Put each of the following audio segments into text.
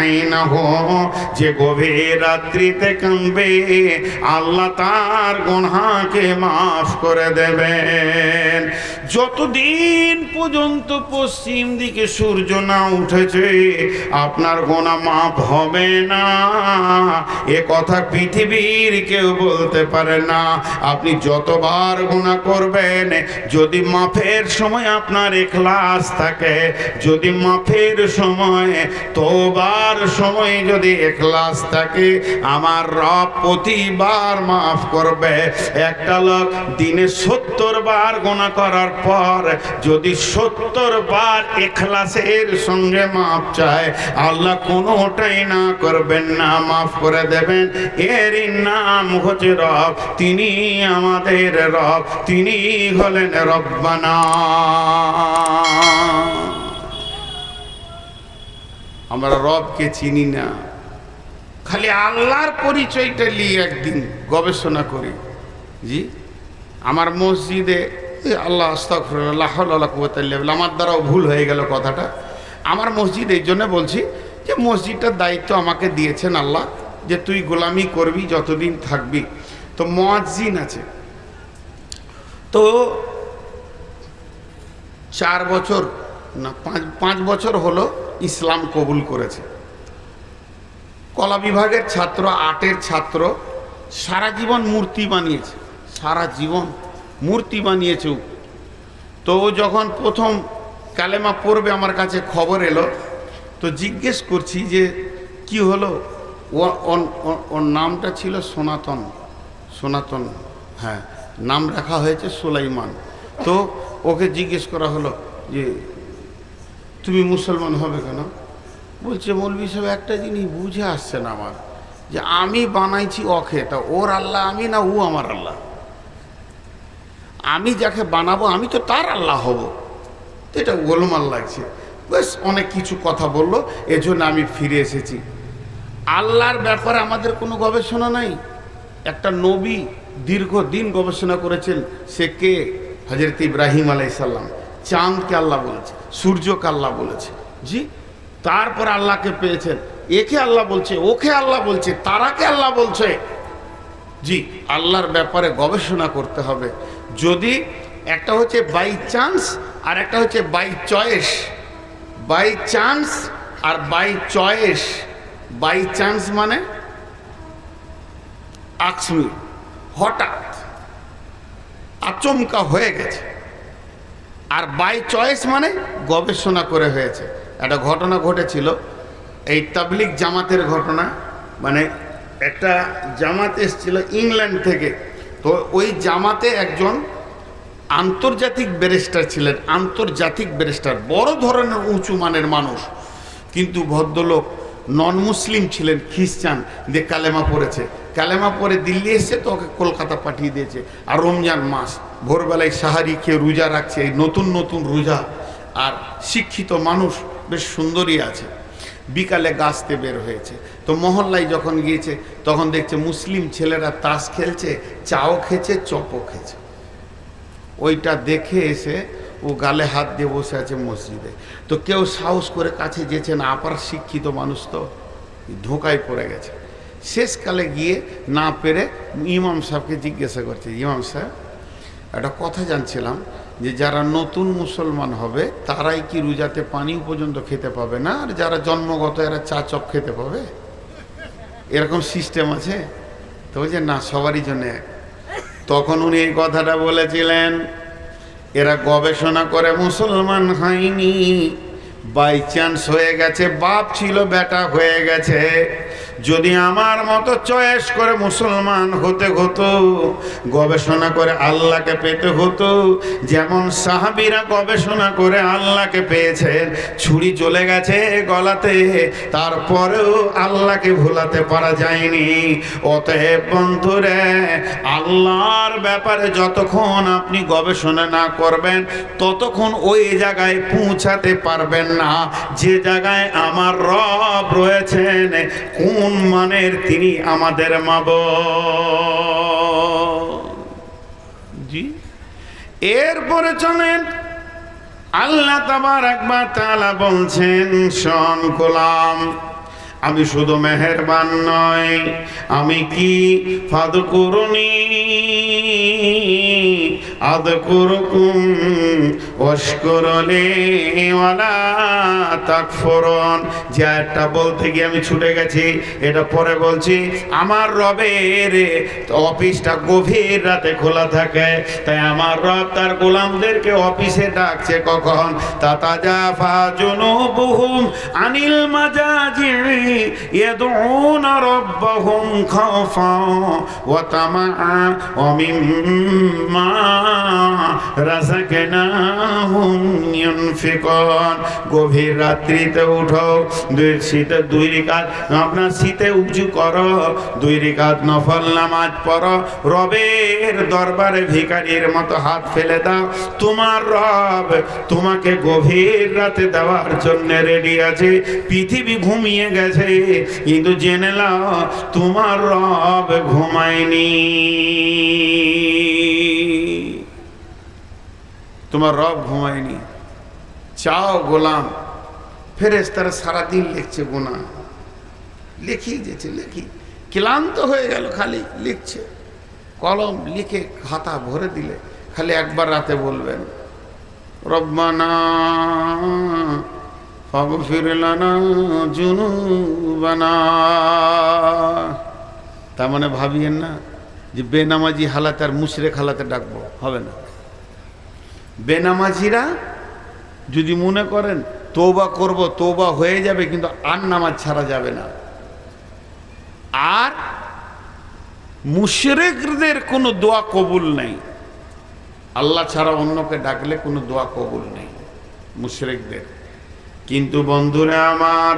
আইনাহু, যে গভীর রাত্রিতে কাঁদবে আল্লাহ তার গুনাহকে মাফ করে দেবেন। যতদিন পর্যন্ত পশ্চিম দিকে সূর্য না উঠেছে আপনার গুনাহ মাফ হবে না, এ কথা পৃথিবীর কেউ বলতে পারে না। আপনি যতবার গুনাহ করবেন, যদি মাফের সময় আপনার ইখলাস থাকে, যদি মাফের সময় তওবার সময় যদি ইখলাস থাকে, আমার রব প্রতিবার মাফ করবে। একটা লোক দিনে 70 বার গুনাহ করার পর যদি 70 বার ইখলাসের সঙ্গে মাফ চায়, আল্লাহ কোনোটাই না করবেন না, মাফ করে দেবেন। এরই নাম হচ্ছে রব। তিনি আমাদের রব, তিনি হলেন রব্বানা। আমরা রবকে চিনি না, খালি আল্লাহর পরিচয়টা নিয়ে একদিন গবেষণা করি। জি, আমার মসজিদে আল্লাহ আস্তাগফিরুল্লাহ, লা হাওলা ওয়ালা কুওয়াতা ইল্লা বিল্লাহ, আমার দ্বারাও ভুল হয়ে গেল কথাটা। আমার মসজিদ এই জন্য বলছি যে মসজিদটার দায়িত্ব আমাকে দিয়েছেন আল্লাহ, যে তুই গোলামি করবি যতদিন থাকবি। তো মুয়াজ্জিন আছে, তো 4 বছর না 5 বছর হলো ইসলাম কবুল করেছে। কলা বিভাগের ছাত্র, 8-এর ছাত্র, সারা জীবন মূর্তি বানিয়েছে, সারা জীবন মূর্তি বানিয়েছে। তো যখন প্রথম কালেমা পড়বে আমার কাছে খবর এলো, তো জিজ্ঞেস করছি যে কি হলো। ওর নামটা ছিল সনাতন, সনাতন, হ্যাঁ, নাম রাখা হয়েছে সুলাইমান। তো ওকে জিজ্ঞেস করা হলো যে তুমি মুসলমান হবে কেন? বলছে মৌলভী সাহেব একটা জিনিস বুঝে আসছে না আমার, যে আমি বানাইছি ওকে, তা ওর আল্লাহ আমি না ও আমার আল্লাহ? আমি যাকে বানাবো আমি তো তার আল্লাহ হব। এটা গোলমাল লাগছে। বেশ অনেক কিছু কথা বললো, এজন্য আমি ফিরে এসেছি। আল্লাহর ব্যাপারে আমাদের কোনো গবেষণা নাই। একটা নবী দীর্ঘদিন গবেষণা করেছেন, সে কে? হযরত ইব্রাহিম আলাইহিস সালাম। চাঁদকে আল্লাহ বলেছে, সূর্যকে আল্লাহ বলেছে। জি, তারপর আল্লাহকে পেয়েছেন। একে আল্লাহ বলছে, ওকে আল্লাহ বলছে, তারাকে আল্লাহ বলছে। জি, আল্লাহর ব্যাপারে গবেষণা করতে হবে। যদি একটা হচ্ছে বাই চান্স আর একটা হচ্ছে বাই চয়েস। বাই চান্স আর বাই চয়েস। বাই চান্স মানে আকস্মিক, হঠাৎ, আচমকা হয়ে গেছে। আর বাই চয়েস মানে গবেষণা করে হয়েছে। একটা ঘটনা ঘটেছিল, এই তাবলিগ জামাতের ঘটনা। মানে একটা জামাত এসেছিল ইংল্যান্ড থেকে। তো ওই জামাতে একজন আন্তর্জাতিক ব্যারিস্টার ছিলেন, আন্তর্জাতিক ব্যারিস্টার, বড় ধরনের উঁচু মানের মানুষ। কিন্তু ভদ্রলোক নন মুসলিম ছিলেন, খ্রিস্টান, দিয়ে কালেমা পড়েছে। কালেমা পড়ে দিল্লি এসছে, তো ওকে কলকাতা পাঠিয়ে দিয়েছে। আর রমজান মাস, ভোরবেলায় সাহারি খেয়ে রোজা রাখছে, এই নতুন নতুন রোজা। আর শিক্ষিত মানুষ, বেশ সুন্দরী আছে। বিকালে গাছতে বের হয়েছে, তো মহল্লায় যখন গিয়েছে তখন দেখছে মুসলিম ছেলেরা তাস খেলছে, চাও খেয়েছে, চপও খেয়েছে। ওইটা দেখে এসে ও গালে হাত দিয়ে বসে আছে মসজিদে। তো কেউ সাহস করে কাছে যেছে না, আপার শিক্ষিত মানুষ তো ধোঁকায় পড়ে গেছে। শেষকালে গিয়ে না পেরে ইমাম সাহেবকে জিজ্ঞাসা করছে, ইমাম সাহেব একটা কথা জানছিলাম, যে যারা নতুন মুসলমান হবে তারাই কি রোজাতে পানি পর্যন্ত খেতে পাবে না, আর যারা জন্মগত এরা চা চপ খেতে পাবে? এরকম সিস্টেম আছে? তো বলছে না, সবারই জন্য এক। তখন উনি এই কথাটা বলেছিলেন, এরা গবেষণা করে মুসলমান হয়নি, বাই চান্স হয়ে গেছে, বাপ ছিল বেটা হয়ে গেছে। যদি আমার মতো চয়েস করে মুসলমান হতে হতো, গবেষণা করে আল্লাহকে পেতে হতো, যেমন সাহাবীরা গবেষণা করে আল্লাহকে পেয়েছেন, ছুরি চলে গেছে গলাতে, তারপরেও আল্লাহকে ভুলাতে পারা যায়নি। অতএব বন্ধুরে, আল্লাহর ব্যাপারে যতক্ষণ আপনি গবেষণা না করবেন ততক্ষণ ওই জায়গায় পৌঁছাতে পারবেন না যে জায়গায় আমার রব রয়েছেন, কোন মানের তিনি আমাদের মাবুদ। জি, এরপরে চলেন, আল্লাহ তাবারাক ওয়া তাআলা বলছেন, শোন গোলাম, আমি শুধু মেহেরবান নয়, আমি কি ফাদকুরুনি আযকুরুকুম ওয়াশকুরুলি ওয়ালা তাকফুরুন। যে একটা বলতে গিয়ে আমি ছুটে গেছি, এটা পরে বলছি। আমার রবের অফিসটা গভীর রাতে খোলা থাকে, তাই আমার রব তার গোলামদেরকে অফিসে ডাকছে কখন? তাতাজাফা জুনুবুহুম আনিল মাজাজি ইয়াদউনা রাব্বাহুম খাওফান ওয়া তামাআ ওয়া মিম্মা রাযাকনাহুম ইউনফিকুন। গভীর রাত্রিতে উঠো, শীতে 2 রাকাত আপনার শীতে উজু করো, 2 রাকাত নফল নামাজ পড়ো, রবের দরবারে ভিখারির মতো হাত ফেলে দাও। তোমার রব তোমাকে গভীর রাতে দেওয়ার জন্য রেডি আছে। পৃথিবী ঘুমিয়ে গেছে, কিন্তু জেনে নাও তোমার রব ঘুমায়নি। তোমার রব ঘুমায়নি। চাও গোলাম, ফেরেশতারা সারাদিন লিখছে গুনাহ, লিখি যেছে লিখি, ক্লান্ত হয়ে গেল, খালি লিখছে। কলম লিখে খাতা ভরে দিলে খালি একবার রাতে বলবেন রব্বানা ফাগফির লানা যুনুবানা। তার মানে ভাবিয়েন না যে বেনামাজি হালাতে আর মুশরিক হালাতে ডাকবো, হবে না। বেনামাজিরা যদি মনে করেন তওবা করব, তওবা হয়ে যাবে, কিন্তু আর নামাজ ছাড়া যাবে না। আর মুশরিকদের কোনো দোয়া কবুল নেই, আল্লাহ ছাড়া অন্যকে ডাকলে কোনো দোয়া কবুল নেই মুশরিকদের। কিন্তু বন্ধুরা আমার,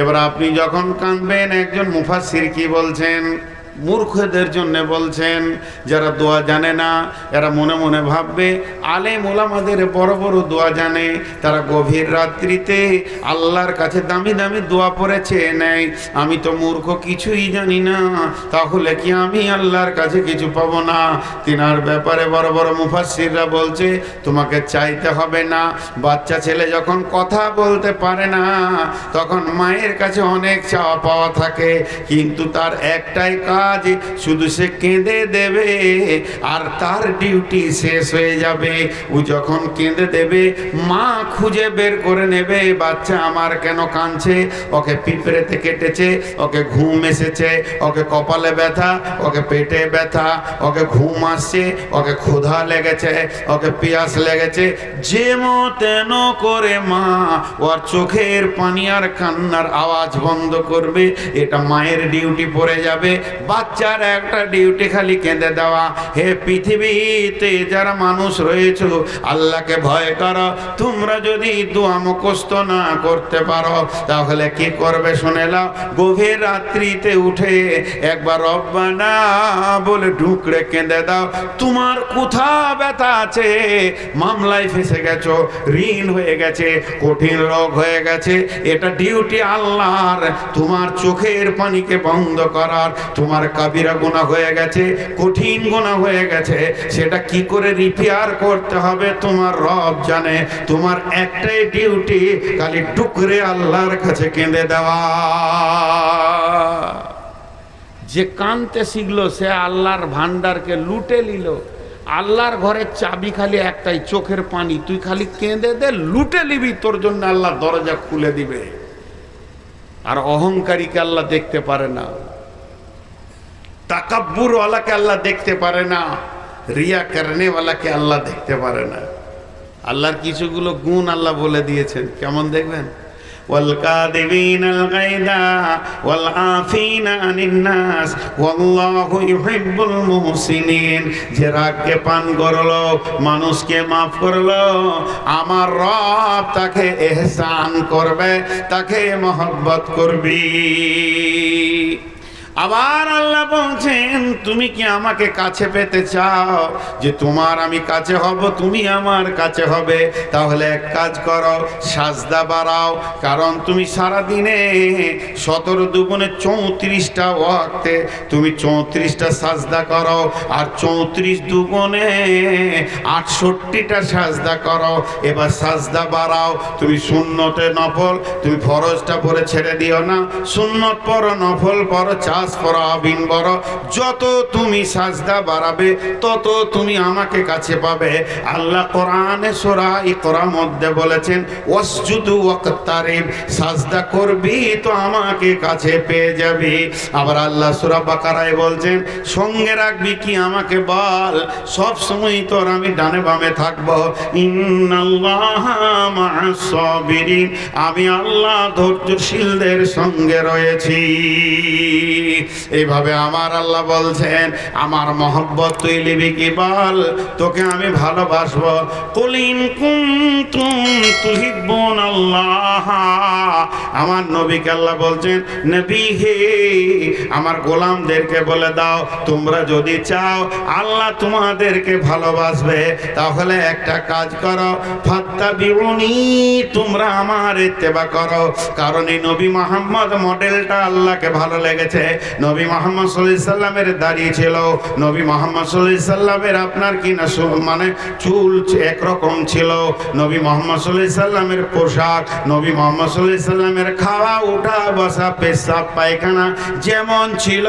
এবার আপনি যখন কাঁদবেন, একজন মুফাসসির কি বলছেন? মূর্খদের জন্য বলছেন, যারা দোয়া জানে না, এরা মনে মনে ভাববে আলেম ওলামাদের বড় বড় দোয়া জানে, তারা গভীর রাত্রিতে আল্লাহর কাছে দামি দামি দোয়া পড়ে চেয়ে নেয়। আমি তো মূর্খ, কিছুই জানি না, তাহলে কি আমি আল্লাহর কাছে কিছু পাবো না? তিনার ব্যাপারে বড় বড় মুফাসসিররা বলছে, তোমাকে চাইতে হবে না। বাচ্চা ছেলে যখন কথা বলতে পারে না, তখন মায়ের কাছে অনেক চাওয়া পাওয়া থাকে, কিন্তু তার একটাই কাজ, শুধু সে কেঁদে দেবে আর তার ডিউটি শেষ হয়ে যাবে। ও যখন কেঁদে দেবে, মা খুঁজে বের করে নেবে বাচ্চা আমার কেন কাঁদছে। ওকে পিঁপড়েতে কেটেছে, ওকে ঘুম এসেছে, ওকে কপালে ব্যথা, ওকে পেটে ব্যথা, ওকে ঘুম আসছে, ওকে ক্ষুধা লেগেছে, ওকে পিয়াস লেগেছে। যেমন তেন করে মা ওর চোখের পানি আর কান্নার আওয়াজ বন্ধ করবে। এটা মায়ের ডিউটি পড়ে যাবে। বাচ্চার একটা ডিউটি খালি কেঁদে দেওয়া। হে পৃথিবীতে যারা মানুষ রয়েছে, আল্লাহকে ভয় করো। তোমরা যদি দোয়া মুখস্থ না করতে পারো, তাহলে কি করবে শুনে নাও। গভীর রাত্রিতে উঠে একবার রব্বানা বলে ঢুকরে কেঁদে দাও। তোমার কোথা ব্যথা আছে, মামলায় ফেসে গেছো, ঋণ হয়ে গেছে, কঠিন রোগ হয়ে গেছে, এটা ডিউটি আল্লাহর, তোমার চোখের পানিকে বন্ধ করার। তোমার কাবিরা গুনাহ হয়ে গেছে, কঠিন গুনাহ হয়ে গেছে, সেটা কি করে রিপেয়ার করতে হবে তোমার রব জানে। তোমার একটাই ডিউটি, খালি টুকরে আল্লাহর কাছে কেঁদে দেওয়া। যে কানতে শিখলো সে আল্লাহর ভান্ডারকে লুটে নিল। আল্লাহর ঘরের চাবি খালি একটাই, চোখের পানি। তুই খালি কেঁদে দে, লুটে নিবি, তোর জন্য আল্লাহ দরজা খুলে দিবে। আর অহংকারীকে আল্লাহ দেখতে পারে না, তাকাব্বুর ওয়ালাকে আল্লাহ দেখতে পারে না, রিয়া করনে ওয়ালাকে আল্লাহ দেখতে পারে না। আল্লাহর কিছুগুলো গুণ আল্লাহ বলে দিয়েছেন, কেমন দেখবেন? ওয়াল কাযিবিনাল গায়দা ওয়াল আফিনা আনিন নাস ওয়াল্লাহু ইউহিব্বুল মুহসিনিন। যে রাগকে পান করলো, মানুষকে মাফ করলো, আমার রব তাকে ইহসান করবে, তাকে মহব্বত করবি। আবার আল্লাহ বলছেন, তুমি কি আমাকে কাছে পেতে চাও, যে তোমার আমি কাছে হব, তুমি আমার কাছে হবে? তাহলে এক কাজ করো, সাজদা বাড়াও। কারণ তুমি সারাদিনে 17 দুগুণে 34টা ওয়াক্তে তুমি 34টা সাজদা করো, আর 34 দুগুণে 68টা সাজদা করো। এবার সাজদা বাড়াও। তুমি সুন্নতে নফল, তুমি ফরজটা পরে ছেড়ে দিও না, সুন্নত পড়ো, নফল পড়ো, চাষ পড়ো, আবিন পড়ো। যত তুমি সাজদা বাড়াবে তত তুমি আমাকে কাছে পাবে। আল্লাহ কোরআনে সূরা ইকরার মধ্যে বলেছেন, ওয়াসজুদু ওয়াকতারিব, সাজদা করবি তো আমাকে কাছে পেয়ে যাবি। আবার আল্লাহ সূরা বাকারায় বলছেন, সঙ্গে রাখবি কি আমাকে বল, সব সময় তোর আমি ডানে বামে থাকবো। ইন্নাল্লাহা মা'আস সাবিরিন, আমি আল্লাহ ধৈর্যশীলদের সঙ্গে রয়েছি। এইভাবে আমার আল্লাহ বলছেন, আমার মহব্বত তুই নিবি কি বল, তোকে আমি ভালোবাসবো। কুল ইন কুনতুম তুহিব্বুনাল্লাহ, আমার নবীকে আল্লাহ বলছেন, নবী হে আমার গোলামদেরকে বলে দাও, তোমরা যদি চাও আল্লাহ তোমাদেরকে ভালোবাসবে, তাহলে একটা কাজ করো, ফাত্তাবিউনি, তোমরা আমার ইত্তেবা করো। কারণ এই নবী মুহাম্মদ মডেলটা আল্লাহকে ভালো লেগেছে। নবী মুহাম্মদ সাল্লাল্লাহু আলাইহি সাল্লামের দাড়ি ছিল, নবী মুহাম্মদ সাল্লাল্লাহু আলাইহি সাল্লামের আপনার কি না মানে চুল একরকম ছিল, নবী মুহাম্মদ সাল্লাল্লাহু আলাইহি সাল্লামের পোশাক, নবী মুহাম্মদ সাল্লাল্লাহু আলাইহি সাল্লামের খাওয়া উঠা বসা পেশাব পায়খানা যেমন ছিল,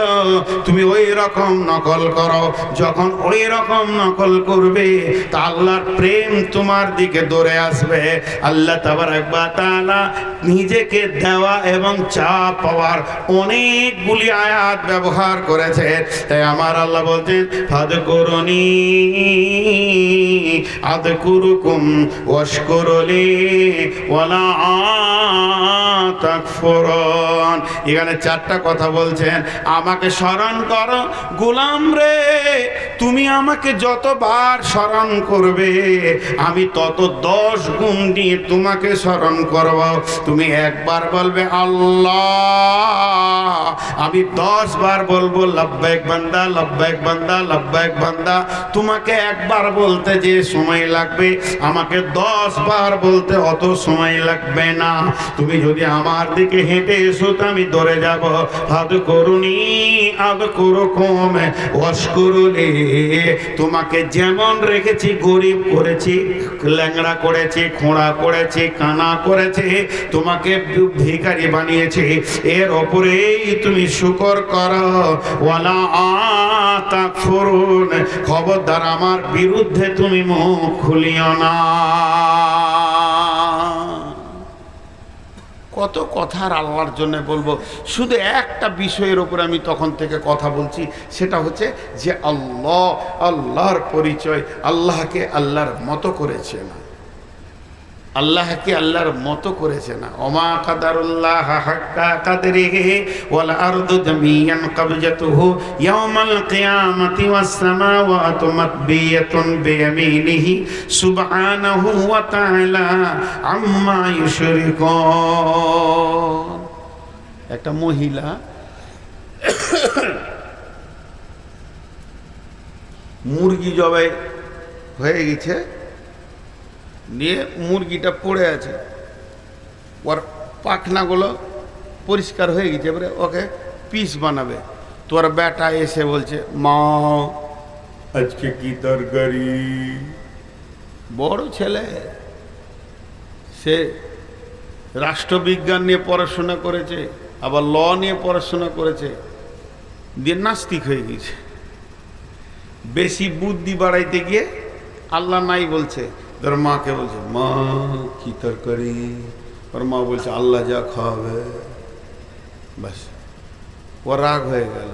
তুমি ওই রকম নকল করো। যখন ওই রকম নকল করবে তা আল্লাহর প্রেম তোমার দিকে দৌড়ে আসবে। আল্লাহ তাবারক ওয়া তাআলা নিজেকে দেওয়া এবং চা পাওয়ার অনেকগুলি আয়াত ব্যবহার করেছে। তাই আমার আল্লাহ বলছেন, ফাদকুরুনি আযকুরুকুম ওয়াশকুরুলি ওয়ালা তাকফুরুন। এখানে 4টা কথা বলছেন, আমাকে স্মরণ করো গোলাম রে, তুমি আমাকে যতবার স্মরণ করবে আমি তত 10 গুণ দিয়ে তোমাকে স্মরণ করব। তুমি একবার বলবে আল্লাহ, আমি 10 বার বলবো লব্বাইক বান্দা, লব্বাইক বান্দা, লব্বাইক বান্দা। তোমাকে একবার বলতে যে সময় লাগবে আমাকে 10 বার বলতে অত সময় লাগবে না। তুমি যদি আমার দিকে হেঁটে এসো তো আমি দৌড়ে যাব। ফাদকুরুনি আযকুরুকুম ওয়াশকুরুলি, তোমাকে যেমন রেখেছি, গরিব করেছি, ল্যাংড়া করেছি, খোঁড়া করেছি, কানা করেছি, তোমাকে ভিখারি বানিয়েছি, এর ওপরেই তুমি শুকর করো। ওয়ালা তাকফুরুন, খবরদার আমার বিরুদ্ধে তুমি মুখ খুলিও না। কত কথা আর আল্লাহর জন্য বলবো। শুধু একটা বিষয়ের ওপর আমি তখন থেকে কথা বলছি, সেটা হচ্ছে যে আল্লাহ, আল্লাহর পরিচয়, আল্লাহকে আল্লাহর মতো করেছে না, আল্লাহকে আল্লাহর মতো করেছে না। ওমা কাদারুল্লাহ হাক্কা কাদরিহি ওয়াল আরদু জামিয়ান কবজাতুহু ইয়াওমাল কিয়ামাতি ওয়াস সামাওয়াতু মাতবিয়াতুন বিয়ামিনিহি সুবহানাহু ওয়া তাআলা আম্মা ইউশরিকুন। একটা মহিলা মুরগি জবাই হয়ে গেছে, নিয়ে মুরগিটা পড়ে আছে, ওর পাখনাগুলো পরিষ্কার হয়ে গেছে, এবারে ওকে পিস বানাবে। তোর বেটা এসে বলছে, মা আজকে কি তরকারি? বড় ছেলে, সে রাষ্ট্রবিজ্ঞান নিয়ে পড়াশোনা করেছে, আবার ল নিয়ে পড়াশোনা করেছে, দিয়ে নাস্তিক হয়ে গেছে। বেশি বুদ্ধি বাড়াইতে গিয়ে আল্লাহ নাই বলছে, তোর মাকে বলছে, মা কি তরকারি? ওর মা বলছে, আল্লাহ যা খাওয়াবে। ব্যাস, ও রাগ হয়ে গেল,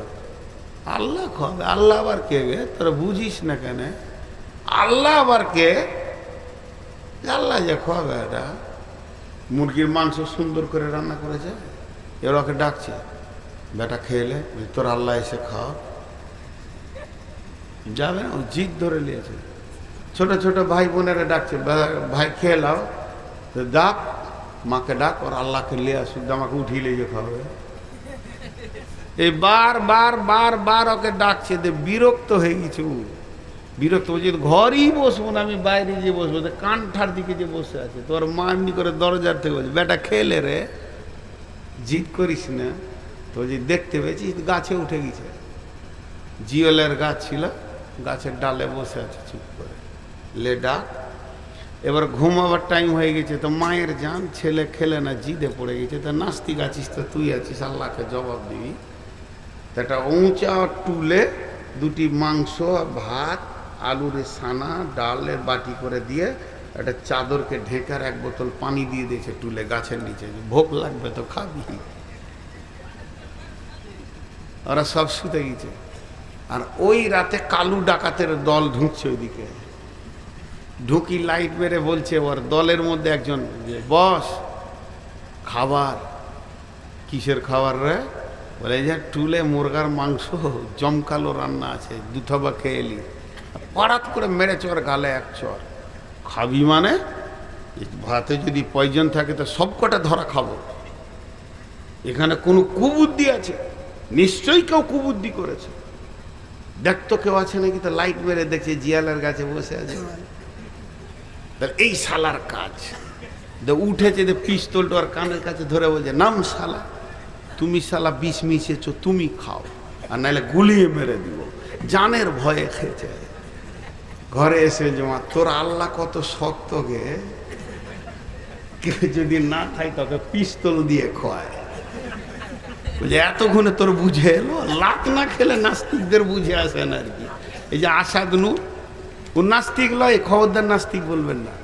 আল্লাহ খাওয়াবে? আল্লাহ আবার কে গে? তোরা বুঝিস না কেন? আল্লাহ আবার কে? আল্লাহ যা খাওয়াবে। এটা মুরগির মাংস সুন্দর করে রান্না করেছে, এবার ওকে ডাকছে, বেটা খেলে, তোর আল্লাহ এসে খাওয়া যাবে না। ও জিদ ধরে নিয়েছে। ছোট ছোট ভাই বোনেরা ডাকছে, ভাই খেয়ে লাও, ডাক মাকে, ডাক, ওর আল্লাহকে নিয়ে আসুক, আমাকে উঠিয়ে লিয়ে খাওয়াবে। এই বার ওকে ডাকছে, বিরক্ত হয়ে গেছে। বিরক্ত হচ্ছে, ঘরেই বসবো না, আমি বাইরে গিয়ে বসবো। কানঠার দিকে যে বসে আছে, তোর মা এমনি করে দরজার থেকে বলছে, বেটা খেলে রে, জিদ করিস না। তো যে দেখতে পেয়েছি গাছে উঠে গেছে, জিওলের গাছ ছিল, গাছের ডালে বসে আছে চুপ করে, লে ডাক। এবার ঘুমাবার টাইম হয়ে গেছে, তো মায়ের জান, ছেলে খেলে না, জিদে পড়ে গেছে। তো নাস্তিক আছিস তো তুই আছিস, আল্লাহকে জবাব দিবি। তো একটা উঁচা টুলে দুটি মাংস, ভাত, আলুর সানা, ডালের বাটি করে দিয়ে একটা চাদরকে ঢেকার এক বোতল পানি দিয়ে দিয়েছে টুলে গাছের নিচে, ভোগ লাগবে তো খাবি। ওরা সব শুতে গেছে। আর ওই রাতে কালু ডাকাতের দল ঢুকছে ওইদিকে, ঢুকি লাইট মেরে বলছে, ওর দলের মধ্যে একজন, যে বস খাবার। কিসের খাবার রে? বলে যে টুলে মুরগার মাংস জমকালো রান্না আছে, দুথবা খেয়ে এলি। পাড়াত করে মেরেছে ওর গালে এক চর। খাবি মানে? ভাতে যদি পয়জন থাকে তো সব কটা ধরা খাবো। এখানে কোনো কুবুদ্ধি আছে? নিশ্চয়ই কেউ কুবুদ্ধি করেছে। দেখতো কেউ আছে নাকি? তো লাইট মেরে দেখছে জিয়ালের গাছে বসে আছে। তাহলে এই শালার কাজ। উঠেছে, পিস্তলটা আর কানের কাছে ধরে বলছে, নাম শালা, তুমি শালা বিষ মিশিয়েছ, তুমি খাও, আর নাহলে গুলিয়ে মেরে দিব। জানের ভয়ে খেয়েছে। ঘরে এসে জমা, তোর আল্লাহ কত শক্ত গে, কেউ যদি না খাই তোকে পিস্তল দিয়ে খোয়ায়। বলছে এতক্ষণে তোর বুঝে এলো? লাত না খেলে নাস্তিকদের বুঝে আসে না আর কি। এই যে আসাদ নূর, ও নাস্তিক লয়, খবরদার নাস্তিক বলবেন না।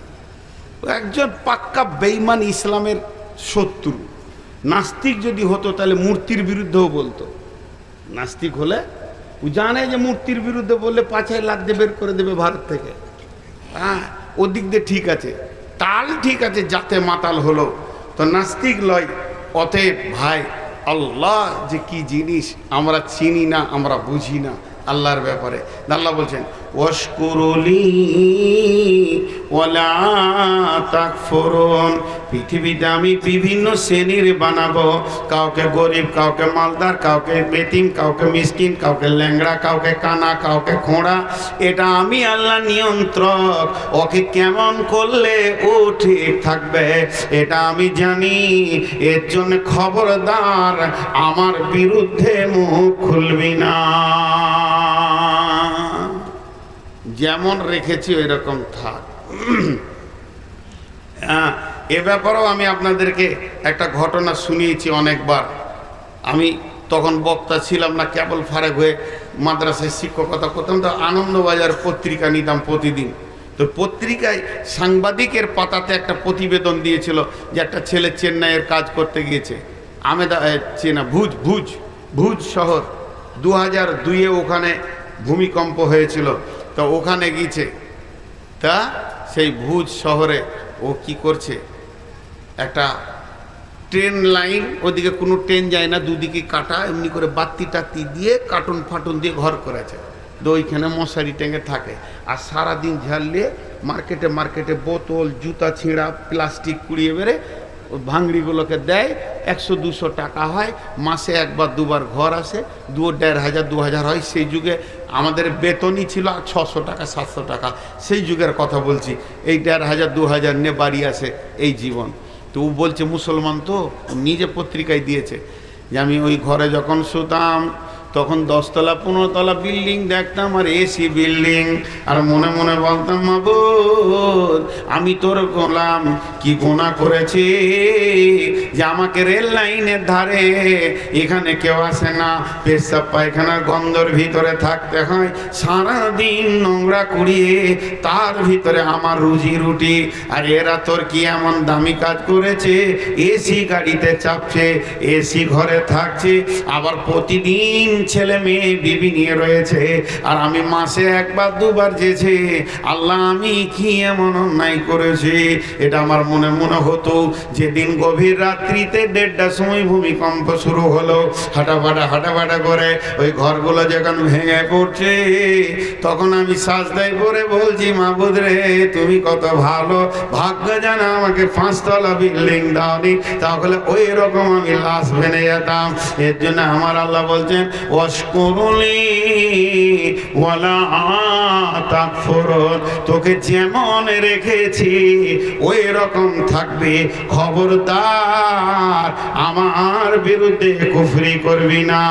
ও একজন পাক্কা বেঈমান, ইসলামের শত্রু। নাস্তিক যদি হতো তাহলে মূর্তির বিরুদ্ধেও বলতো। নাস্তিক হলে ও জানে যে মূর্তির বিরুদ্ধে বললে 5 লাখ দিয়ে বের করে দেবে ভারত থেকে। হ্যাঁ, ওদিক দিয়ে ঠিক আছে, তাল ঠিক আছে, যাতে মাতাল হলো। তো নাস্তিক লয়। অতএব ভাই, আল্লাহ যে কি জিনিস আমরা চিনি না, আমরা বুঝি না আল্লাহর ব্যাপারে। আল্লাহ বলছেন, ওয়াশকুরুলি ওয়ালা তাকফুরুন। পৃথিবীতে আমি বিভিন্ন শ্রেণীর বানাবো, কাউকে গরিব, কাউকে মালদার, কাউকে বেতিম, কাউকে মিসকিন, কাউকে ল্যাংড়া, কাউকে কানা, কাউকে খোঁড়া। এটা আমি আল্লাহ নিয়ন্ত্রক। ওকে কেমন করলে ও ঠিক থাকবে এটা আমি জানি। এর জন্য খবরদার আমার বিরুদ্ধে মুখ খুলবি না। যেমন রেখেছি ওই রকম থাক। এ ব্যাপারেও আমি আপনাদেরকে একটা ঘটনা শুনিয়েছি অনেকবার। আমি তখন বক্তা ছিলাম না, কেবল ফারেক হয়ে মাদ্রাসায় শিক্ষকতা করতাম। তো আনন্দবাজার পত্রিকা নিতাম প্রতিদিন। তো পত্রিকায় সাংবাদিকের পাতাতে একটা প্রতিবেদন দিয়েছিল যে একটা ছেলে চেন্নাইয়ের কাজ করতে গিয়েছে। ভুজ শহর 2002-এ ওখানে ভূমিকম্প হয়েছিল। তো ওখানে গিয়েছে। তা সেই ভুজ শহরে ও কি করছে, একটা ট্রেন লাইন, ওদিকে কোনো ট্রেন যায় না, দুদিকে কাটা, এমনি করে বাতি টাতি দিয়ে কার্টুন ফাটুন দিয়ে ঘর করেছে। তো ওইখানে মশারি টেঙে থাকে। আর সারাদিন ঝালিয়ে মার্কেটে বোতল, জুতা ছিঁড়া, প্লাস্টিক কুড়িয়ে বেড়ে ভাঙড়িগুলোকে দেয়। 100-200 টাকা হয়, মাসে 1-2 ঘর আসে, 2,500-2,000 হয়। সেই যুগে আমাদের বেতনই ছিল 600 টাকা 700 টাকা, সেই যুগের কথা বলছি। এই 1,500-2,000 নিয়ে বাড়ি আসে, এই জীবন। তো ও বলছে মুসলমান, তো নিজে পত্রিকায় দিয়েছে যে আমি ওই ঘরে যখন শুতাম তখন 10 তলা 15 তলা বিল্ডিং দেখতাম, আর এসি বিল্ডিং, আর মনে মনে বলতাম, মাবুদ আমি তোর গোলাম, কি গুনাহ করেছি যে আমাকে রেল লাইনের ধারে এখানে কেউ আসে না, পেশাব পায়খানার গন্ধর ভিতরে থাকতে হয়, সারাদিন নোংরা কুড়িয়ে তার ভিতরে আমার রুজি রুটি। আর এরা তোর কি এমন দামি কাজ করেছে, এসি গাড়িতে চাপছে, এসি ঘরে থাকছে, আবার প্রতিদিন ছেলে মেয়ে বিবি নিয়ে রয়েছে, আর আমি মাসে একবার দুবার যেছে, আল্লাহ আমি কি এমন অন্যায় করেছি? এটা আমার মনে মনে হতো। যেদিন গভীর রাত্রিতে 1:30টার সময় ভূমিকম্প শুরু হলো, হাঁটাফাটা করে ওই ঘরগুলো যখন ভেঙে পড়ছে, তখন আমি সাজদায় পড়ে বলছি, মাবুদ রে তুমি কত ভালো, ভাগ্য জানা আমাকে 5তলা বিল্ডিং দাওনি, তাহলে ওই রকম আমি লাশ ভেঙে যেতাম। এর জন্য আমার আল্লাহ বলছেন, ওয়াশকুরুলি ওয়ালা তাকফুরুন, তোকে যেমন রেখেছি ওই রকম থাকবে, খবরদার আমার বিরুদ্ধে কুফরি করবি না।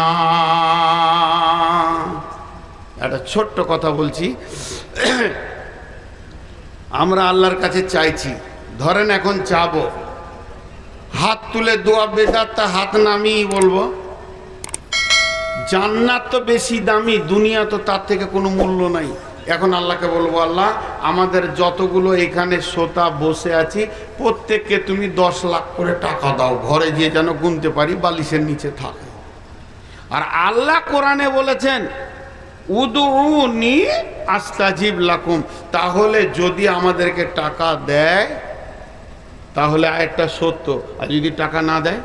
একটা ছোট্ট কথা বলছি, আমরা আল্লাহর কাছে চাইছি, ধরেন এখন চাবো, হাত তুলে দোয়া বেদাত, তা হাত নামিয়ে বলবো জান্নাত তো বেশি দামি, দুনিয়া তো তার থেকে কোনো মূল্য নাই। এখন আল্লাহকে বলবো, আল্লাহ আমাদের যতগুলো এখানে শ্রোতা বসে আছি প্রত্যেককে তুমি 10 লাখ করে টাকা দাও, ঘরে গিয়ে যেন গুনতে পারি বালিশের নিচে থাকে। আর আল্লাহ কোরআনে বলেছেন, উদউনি আস্তাজিব লাকুম, তাহলে যদি আমাদেরকে টাকা দেয় তাহলে আরেকটা সত্য, আর যদি টাকা না দেয়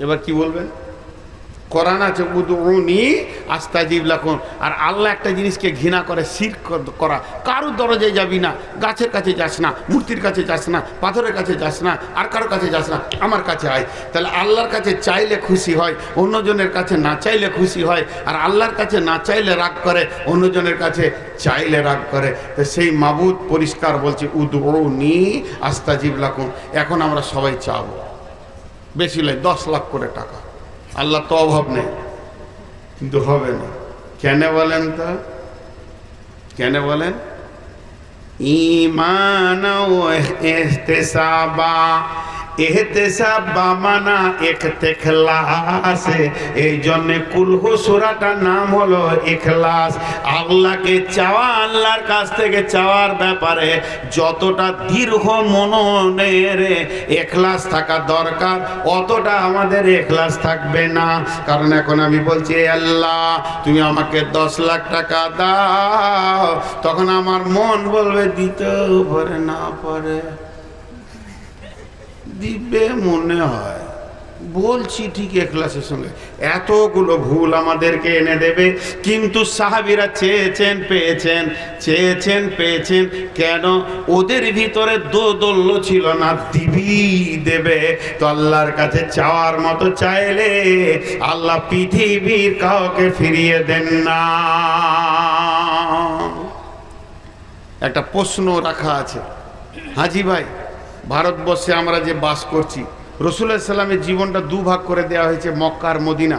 এবার কি বলবেন? কোরআন আছে উদউনি আস্তাজিব লাকুম। আর আল্লাহ একটা জিনিসকে ঘৃণা করে, শিরক করা। কারো দরজায় যাবি না, গাছের কাছে যাস না, মূর্তির কাছে যাস না, পাথরের কাছে যাস না, আর কারো কাছে যাস না, আমার কাছে আয়। তাহলে আল্লাহর কাছে চাইলে খুশি হয়, অন্যজনের কাছে না চাইলে খুশি হয়। আর আল্লাহর কাছে না চাইলে রাগ করে, অন্যজনের কাছে চাইলে রাগ করে। তো সেই মাবুদ পরিষ্কার বলছে, উদউনি আস্তাজিব লাকুম। এখন আমরা সবাই চাবো, বেশি নয় 10 লাখ করে টাকা। আল্লাহ তো অভাব নেই, কিন্তু হবে না। কেন বলেন তো? কেন বলেন? ঈমান ও ইহতিসাবা, ইহতিসাবা মানা ইখতিলাস। এই জন্য কুলহু সূরাটার নাম হলো ইখলাস। আল্লাহকে চাওয়া, আল্লাহর কাছ থেকে চাওয়ার ব্যাপারে যতটা দীর্ঘ মননের ইখলাস থাকা দরকার, অতটা আমাদের ইখলাস থাকবে না। কারণ এখন আমি বলছি, আল্লাহ তুমি আমাকে 10 লাখ টাকা দাও, তখন আমার মন বলবে দিতেও পারে না পারে, দিবে মনে হয়, বলছি ঠিক ইখলাসের সঙ্গে। এতগুলো ভুল আমাদেরকে এনে দেবে। কিন্তু সাহাবীরা চেয়েছেন পেয়েছেন, চেয়েছেন পেয়েছেন। কেন? ওদের ভিতরে দোদল্য ছিল না, দিবি দেবে। তো আল্লাহর কাছে চাওয়ার মতো চাইলে আল্লাহ পৃথিবীর কাউকে ফিরিয়ে দেন না। একটা প্রশ্ন রাখা আছে, হাজি ভাই, ভারতবর্ষে আমরা যে বাস করছি, রাসূলুল্লাহ সাল্লাল্লাহু আলাইহি ওয়াসাল্লামের জীবনটা 2 ভাগ করে দেওয়া হয়েছে, মক্কা আর মদিনা।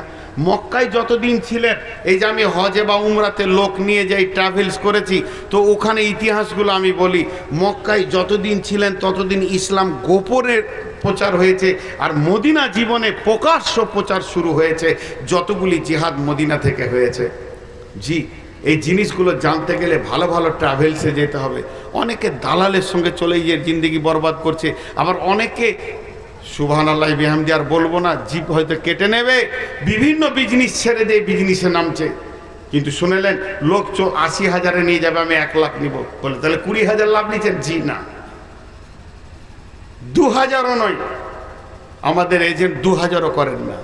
মক্কায় যতদিন ছিলেন, এই যে আমি হজে বা উমরাতে লোক নিয়ে যাই, ট্রাভেলস করেছি, তো ওখানে ইতিহাসগুলো আমি বলি। মক্কায় যতদিন ছিলেন ততদিন ইসলাম গোপনে প্রচার হয়েছে, আর মদিনা জীবনে প্রকাশ্য প্রচার শুরু হয়েছে। যতগুলি জিহাদ মদিনা থেকে হয়েছে। জি, এই জিনিসগুলো জানতে গেলে ভালো ভালো ট্রাভেলসে যেতে হবে। অনেকে দালালের সঙ্গে চলে গিয়ে জিন্দেগি বরবাদ করছে, আবার অনেকে সুবহানাল্লাহ বিহামদি আর বলবো না, জিপ হয়তো কেটে নেবে, বিভিন্ন বিজনেস ছেড়ে দিয়ে বিজনেসে নামছে। কিন্তু শুনেলেন লোক 80,000-এ নিয়ে যাবে, আমি 1 লাখ নিব বলে, তাহলে 20,000 লাভ নিচ্ছেন? জি না, 2,000ও নয়। আমাদের এজেন্ট 2,000ও করেন না,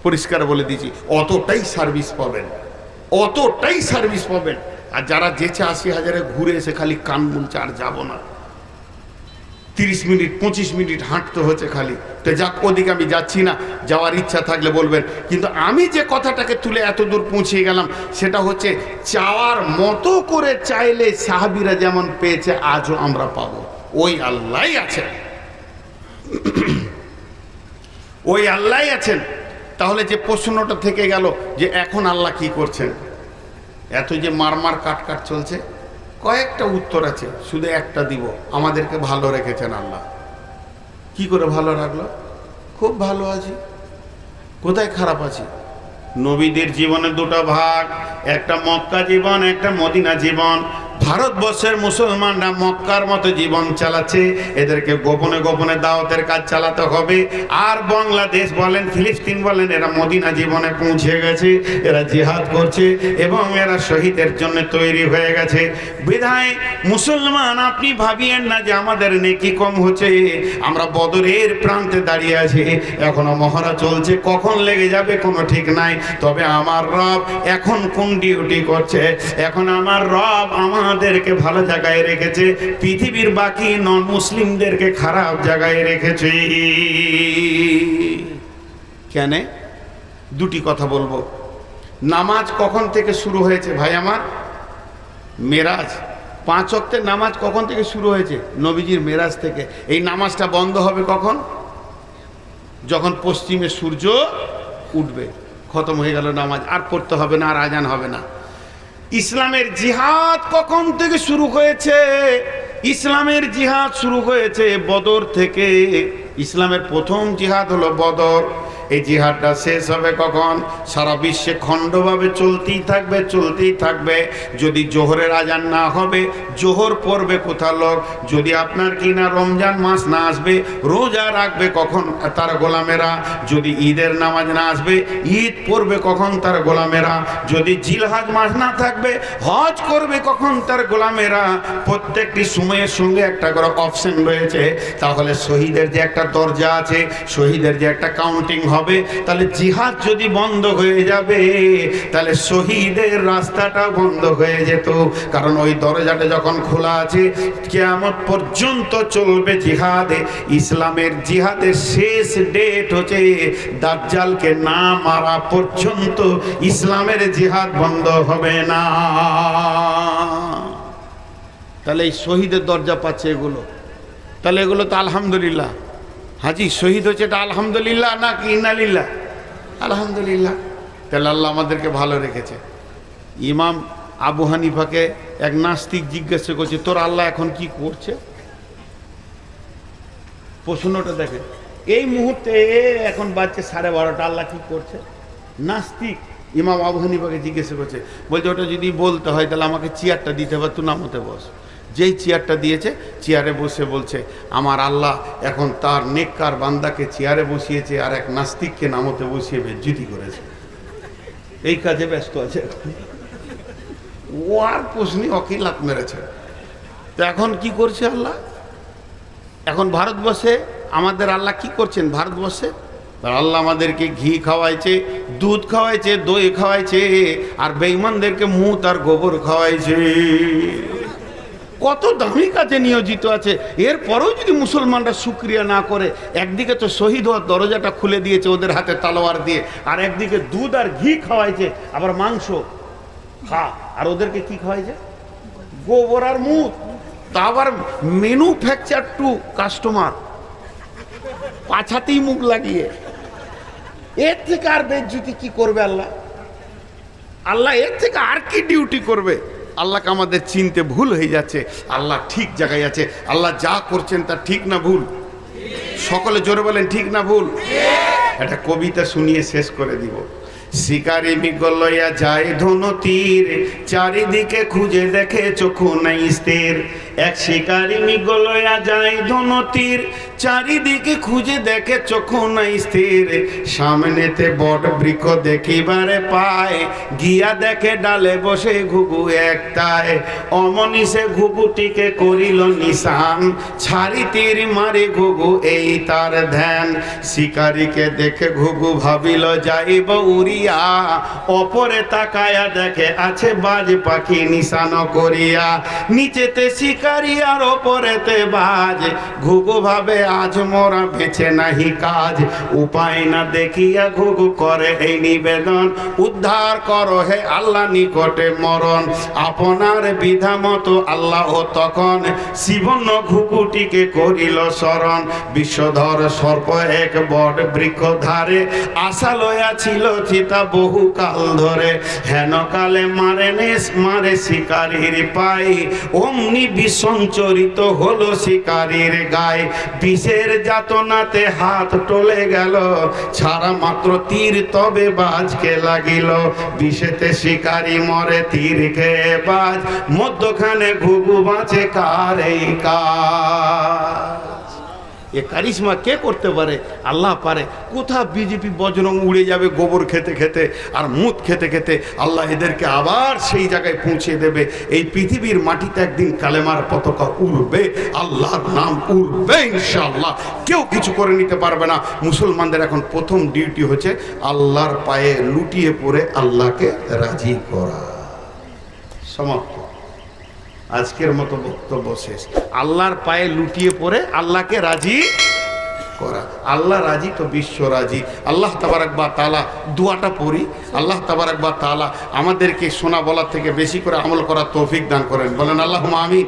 পরিষ্কার বলে দিচ্ছি। অতটাই সার্ভিস পাবেন, অতটাই সার্ভিস পাবেন। আর যারা যেছে 80,000-এ ঘুরে এসে খালি কান মুলছে, আর যাবো না, 30 মিনিট 25 মিনিট হাঁটতে হচ্ছে খালি। তো যাক, ওদিকে আমি যাচ্ছি না, যাওয়ার ইচ্ছা থাকলে বলবেন। কিন্তু আমি যে কথাটাকে তুলে এত দূর পৌঁছে গেলাম, সেটা হচ্ছে চাওয়ার মতো করে চাইলে সাহাবীরা যেমন পেয়েছে আজও আমরা পাবো। ওই আল্লাহই আছেন, ওই আল্লাহই আছেন। তাহলে যে প্রশ্নটা থেকে গেল যে এখন আল্লাহ কি করছেন, এত যে মারমার কাট চলছে, কয়েকটা উত্তর আছে, শুধু একটা দিব। আমাদেরকে ভালো রেখেছেন আল্লাহ। কি করে ভালো রাখলো? খুব ভালো আছি। কোথায় খারাপ আছি? নবীদের জীবনে 2টা ভাগ, একটা মক্কা জীবন, একটা মদিনা জীবন। ভারতবর্ষের মুসলমানরা মক্কার মতো জীবন চালাচ্ছে, এদেরকে গোপনে গোপনে দাওয়াতের কাজ চালাতে হবে। আর বাংলাদেশ বলেন, ফিলিস্তিন বলেন, এরা মদিনা জীবনে পৌঁছে গেছে, এরা জিহাদ করছে এবং এরা শহীদের জন্য তৈরি হয়ে গেছে। বিধায় মুসলমান, আপনি ভাবিয়েন না যে আমাদের নেকি কম হচ্ছে। আমরা বদরের প্রান্তে দাঁড়িয়ে আছি, এখনো মহড়া চলছে, কখন লেগে যাবে কোনো ঠিক নাই। তবে আমার রব এখন কোন ডিউটি করছে? এখন আমার রব আমাদেরকে ভালো জায়গায় রেখেছে, পৃথিবীর বাকি নন মুসলিমদেরকে খারাপ জায়গায় রেখেছে। কেন? দুটি কথা বলবো। নামাজ কখন থেকে শুরু হয়েছে ভাই আমার? মেরাজ, 5 ওয়াক্তের নামাজ কখন থেকে শুরু হয়েছে? নবীজির মেরাজ থেকে। এই নামাজটা বন্ধ হবে কখন? যখন পশ্চিমে সূর্য উঠবে, খতম হয়ে গেল নামাজ, আর পড়তে হবে না, আর আজান হবে না। ইসলামের জিহাদ কখন থেকে শুরু হয়েছে? ইসলামের জিহাদ শুরু হয়েছে বদর থেকে। ইসলামের প্রথম জিহাদ হলো বদর। এই জিহাদটা শেষ হবে কখন? সারা বিশ্বে খণ্ডভাবে চলতেই থাকবে, চলতেই থাকবে। যদি জোহরের আজান না হবে, জোহর পড়বে কোথা লোক? যদি আপনার কিনা রমজান মাস না আসবে, রোজা রাখবে কখন তার গোলামেরা? যদি ঈদের নামাজ না আসবে, ঈদ পড়বে কখন তার গোলামেরা? যদি জিলহাজ মাস না থাকবে, হজ করবে কখন তার গোলামেরা? প্রত্যেকটি সময়ের সঙ্গে একটা করে অপশন রয়েছে। তাহলে শহীদের যে একটা দরজা আছে, শহীদের যে একটা কাউন্টিং হবে, তাহলে জিহাদ যদি বন্ধ হয়ে যাবে, তাহলে শহীদের রাস্তাটা বন্ধ হয়ে যেত। কারণ ওই দরজাটা যখন খোলা আছে, কিয়ামত পর্যন্ত চলবে জিহাদে। ইসলামের জিহাদের শেষ ডেট হচ্ছে দাজ্জালকে না মারা পর্যন্ত ইসলামের জিহাদ বন্ধ হবে না। তাহলে এই শহীদের দরজা পাচ্ছে এগুলো, তাহলে এগুলো তো আলহামদুলিল্লাহ। হাজি শহীদ হচ্ছে, এটা আলহামদুলিল্লাহ না কি ইন্নালিল্লাহ? আলহামদুলিল্লাহ। তাহলে আল্লাহ আমাদেরকে ভালো রেখেছে। ইমাম আবু হানিফাকে এক নাস্তিক জিজ্ঞাসা করছে, তোর আল্লাহ এখন কি করছে? প্রশ্নটা দেখে, এই মুহূর্তে এখন বাজছে 12:30, আল্লাহ কি করছে? নাস্তিক ইমাম আবু হানিফাকে জিজ্ঞাসা করছে, বলছে ওটা যদি বলতে হয় তাহলে আমাকে চেয়ারটা দিতে হবে, তুই নামতে বস। যেই চেয়ারটা দিয়েছে, চেয়ারে বসে বলছে, আমার আল্লাহ এখন তার নেককার বান্দাকে চেয়ারে বসিয়েছে আর এক নাস্তিককে নামতে বসিয়ে বেজ্জতি করেছে। এই কাজে ব্যস্ত আছে এখন। ও আর প্রশ্নে অকিলাত মেরেছে। তো এখন কি করছে আল্লাহ? এখন ভারতবর্ষে আমাদের আল্লাহ কি করছেন? ভারতবর্ষে আল্লাহ আমাদেরকে ঘি খাওয়াইছে, দুধ খাওয়াইছে, দই খাওয়াইছে, আর বেঈমানদেরকে মুত আর গোবর খাওয়াইছে। কত দামি কাজে নিয়োজিত আছে। এরপরেও যদি মুসলমানরা শুকরিয়া না করে, একদিকে তো শহীদ হওয়ার দরজাটা খুলে দিয়েছে ওদের হাতে তলোয়ার দিয়ে, আর একদিকে দুধ আর ঘি খাওয়াইছে, আবার মাংস খা, আর ওদেরকে কি খাওয়াইছে? গোবর আর মুত। তা আবার ম্যানুফ্যাকচার টু কাস্টমার, পাছাতেই মুখ লাগিয়ে। এর থেকে আর বেজ্জতি কি করবে আল্লাহ? আল্লাহ এর থেকে আর কি ডিউটি করবে? আল্লাহকে আমাদের চিনতে ভুল হয়ে যাচ্ছে। আল্লাহ ঠিক জায়গায় আছে। আল্লাহ যা করছেন তা ঠিক না ভুল? সকলে জোরে বলেন, ঠিক না ভুল? একটা কবিতা শুনিয়ে শেষ করে দিব। শিকারি মৃগ লইয়া যায় ধনু তীর, চারিদিকে খুঁজে দেখে চক্ষু নাই স্থির। এক শিকারি মৃগ লইয়া যায় ধনু তীর, চারিদিকে খুঁজে দেখে চক্ষু নাই স্থির। সামনেতে বট বৃক্ষ দেখিবারে পায়, গিয়া দেখে ডালে বসে ঘুঘু একটায়। অমনিসে ঘুঘুটিকে করিল নিশান, ছাড়ি তীর মারে ঘুঘু এই তার ধ্যান। শিকারীকে দেখে ঘুঘু ভাবিল যাইব উড়িয়া, অপরে তাকায়া দেখে আছে বাজ পাখি নিশান করিয়া। নিচেতে শিকারি আর ওপরেতে বাজ, ঘুঘু ভাবে আজ মোরা বেঁচে নাহি কাজ। উপায় না দেখিয়া ঘুঘু করে এই নিবেদন, উদ্ধার করো হে আল্লাহ নিকটে মরণ। আপনার বিধা মতো আল্লাহ তখন শিবন্য ঘুঘুটিকে করিল শরণ। বিশ্বধর সর্প এক বট বৃক্ষ ধারে, আশা লয়া ছিল চিতা বহু কাল ধরে। হেন কালে মারে শিকারির পাই, অমনি সঞ্চরিত হলো শিকারীর গায়ে, বিষের যাতনাতে হাত টলে গেল, ছাড়া মাত্র তীর তবে বাজকে লাগিল, বিষেতে শিকারী মরে তীর খেয়ে বাজ, মধ্যখানে ঘুঘু বাঁচে কার এই কাজ। এ কারিশমা কে করতে পারে? আল্লাহ পারে। কোথা বিজেপি বজরং উড়ে যাবে গোবর খেতে খেতে আর মুত খেতে খেতে, আল্লাহ এদেরকে আবার সেই জায়গায় পৌঁছে দেবে। এই পৃথিবীর মাটিতে একদিন কালেমার পতাকা উড়বে, আল্লাহর নাম উড়বে ইনশাআল্লাহ। কেউ কিছু করে নিতে পারবে না। মুসলমানদের এখন প্রথম ডিউটি হচ্ছে আল্লাহর পায়ে লুটিয়ে পড়ে আল্লাহকে রাজি করা। সমাপ্ত। আজকের মতো বক্তব্য শেষ। আল্লাহর পায়ে লুটিয়ে পড়ে আল্লাহকে রাজি করা। আল্লাহ রাজি তো বিশ্ব রাজি। আল্লাহ তাবারাক ওয়া তাআলা দোয়াটা পড়ি। আল্লাহ তাবারাক ওয়া তাআলা আমাদেরকে শোনা বলার থেকে বেশি করে আমল করার তৌফিক দান করেন। বলেন আল্লাহুম্মা আমিন।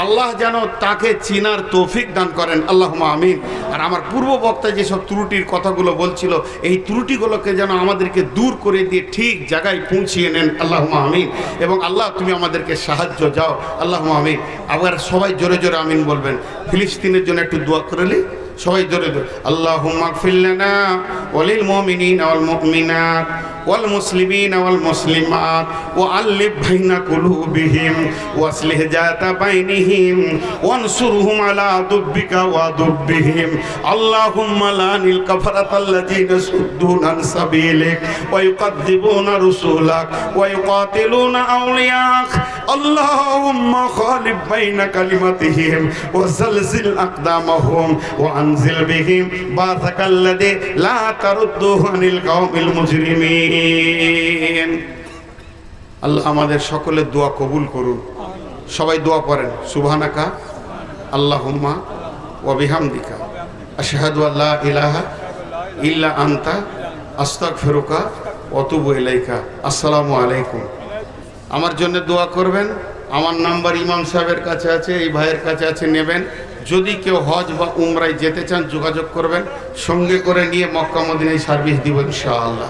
আল্লাহ যেন তাকে চিনার তৌফিক দান করেন। আল্লাহুম্মা আমিন। আর আমার পূর্ব বক্তা যেসব ত্রুটির কথাগুলো বলছিল, এই ত্রুটিগুলোকে যেন আমাদেরকে দূর করে দিয়ে ঠিক জায়গায় পৌঁছিয়ে নেন। আল্লাহুম্মা আমিন। এবং আল্লাহ তুমি আমাদেরকে সাহায্য যাও। আল্লাহুম্মা আমিন। আবার সবাই জোরে জোরে আমিন বলবেন। ফিলিস্তিনের জন্য একটু দোয়া করলে সবাই জোরে জোরে। আল্লাহুম্মা গফির লানা ওয়া লিল মুমিনিনা ওয়াল মুমিনাত ওয়াল মুসলিমিনা ওয়াল মুসলিমাত ওয়া আল্লিফ বাইনা কুলুবিহিম ওয়াসলিহ যাতা বাইনিহিম ওয়ানসুরহুম আলা দুব্বিকা ওয়া দুব্বিহিম। আল্লাহুম্মা লানিল কাফারাতাল্লাযিনা সুদ্দুনা আন সাবিলিক ওয়া ইউকাযযিবুনা রাসূলাক ওয়া ইউকাতিলুনা আউলিয়াক। আল্লাহুম্মা খালিফ বাইনা কালিমাতিহিম ওয়া জালজিল আকদামাহুম ওয়া আনজিল বিহিম বাসাকাল্লাযী লা তারুদ্দুহু আনিল কওমিল মুজরিমিন। আল্লাহ আমাদের সকলের দোয়া কবুল করুন। সবাই দোয়া করেন। সুবহানাকা আল্লাহুম্মা ওয়া বিহামদিকা আশহাদু আল্লা ইলাহা ইল্লা আনতা আস্তাগফিরুকা ওয়া আতুবু ইলাইকা। আসসালামু আলাইকুম। আমার জন্য দোয়া করবেন। আমার নাম্বার ইমাম সাহেবের কাছে আছে, এই ভাইয়ের কাছে আছে, নেবেন। যদি কেউ হজ বা উমরায় যেতে চান যোগাযোগ করবেন, সঙ্গে করে নিয়ে মক্কা মদিনায় সার্ভিস দিব ইনশাআল্লাহ।